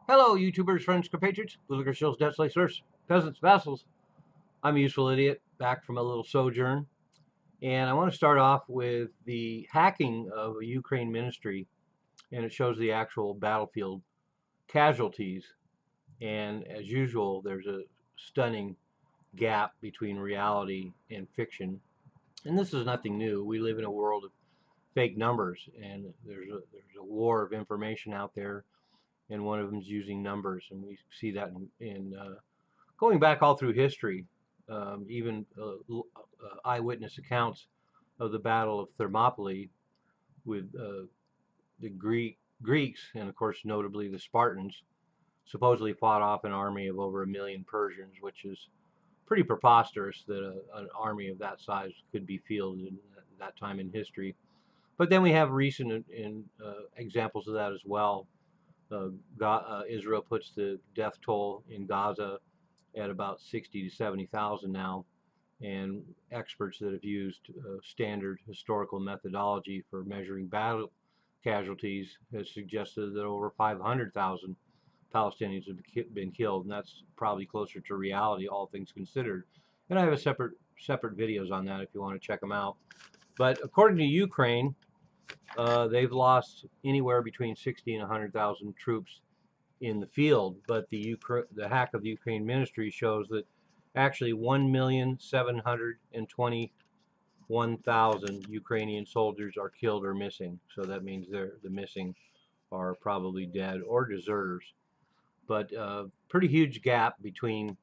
Hello, YouTubers, friends, compatriots, bootlickers, shills, debt slacers, peasants, vassals. I'm a Useful Idiot, back from a little sojourn. And I want to start off with the hacking of a Ukraine ministry. And it shows the actual battlefield casualties. And as usual, there's a stunning gap between reality and fiction. And this is nothing new. We live in a world of fake numbers, and there's a war of information out there, and one of them is using numbers, and we see that in going back all through history, even eyewitness accounts of the Battle of Thermopylae with the Greeks, and of course, notably the Spartans, supposedly fought off an army of over 1 million Persians, which is pretty preposterous that an army of that size could be fielded in that time in history. But then we have recent examples of that as well. Israel puts the death toll in Gaza at about 60 to 70,000 now, and experts that have used standard historical methodology for measuring battle casualties has suggested that over 500,000 Palestinians have been killed, and that's probably closer to reality, all things considered. And I have a separate videos on that if you want to check them out. But according to Ukraine, they've lost anywhere between 60 and 100,000 troops in the field, but the hack of the Ukraine ministry shows that actually 1,721,000 Ukrainian soldiers are killed or missing. So that means the missing are probably dead or deserters. But pretty huge gap between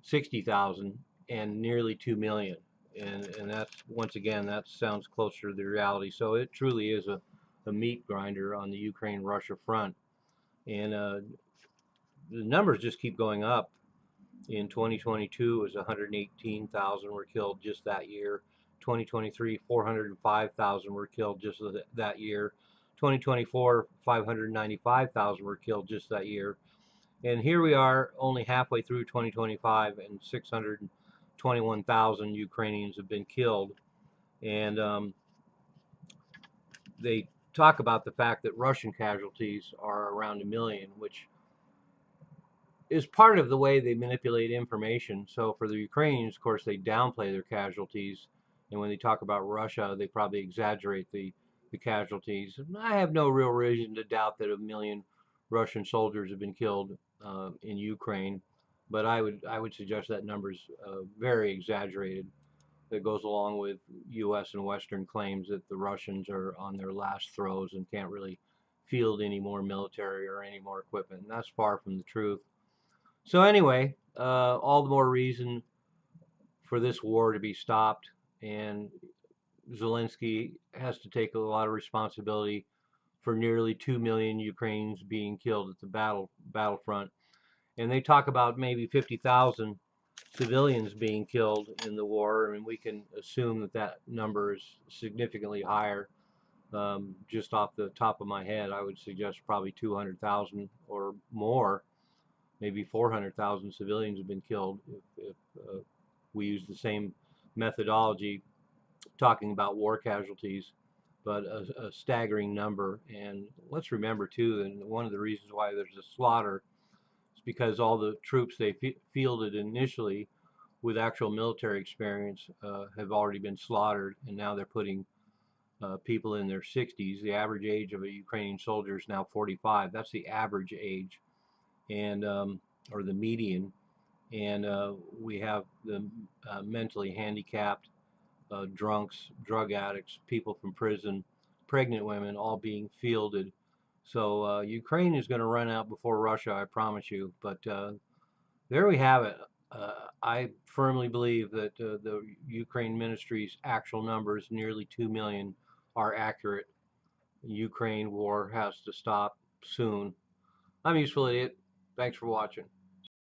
60,000 and nearly 2 million. And that's, once again, that sounds closer to the reality. So it truly is a meat grinder on the Ukraine-Russia front. And the numbers just keep going up. In 2022, it was 118,000 were killed just that year. 2023, 405,000 were killed just that year. 2024, 595,000 were killed just that year. And here we are, only halfway through 2025, and 621,000 Ukrainians have been killed. And they talk about the fact that Russian casualties are around 1 million, which is part of the way they manipulate information. So for the Ukrainians, of course, they downplay their casualties, and when they talk about Russia, they probably exaggerate the casualties. And I have no real reason to doubt that 1 million Russian soldiers have been killed in Ukraine, but I would suggest that number's very exaggerated. That goes along with U.S. and Western claims that the Russians are on their last throws and can't really field any more military or any more equipment. And that's far from the truth. So anyway, all the more reason for this war to be stopped, and Zelensky has to take a lot of responsibility for nearly 2 million Ukrainians being killed at the battlefront. And they talk about maybe 50,000 civilians being killed in the war, and we can assume that that number is significantly higher. Just off the top of my head, I would suggest probably 200,000 or more. Maybe 400,000 civilians have been killed if we use the same methodology talking about war casualties, but a staggering number. And let's remember too that one of the reasons why there's a slaughter is because all the troops they fielded initially with actual military experience have already been slaughtered, and now they're putting people in their 60s. The average age of a Ukrainian soldier is now 45. That's the average age, and or the median. And we have the mentally handicapped, drunks, drug addicts, people from prison, pregnant women, all being fielded. So Ukraine is going to run out before Russia, I promise you. But there we have it. I firmly believe that the Ukraine ministry's actual numbers, nearly 2 million, are accurate. The Ukraine war has to stop soon. I'm Useful Idiot. Thanks for watching.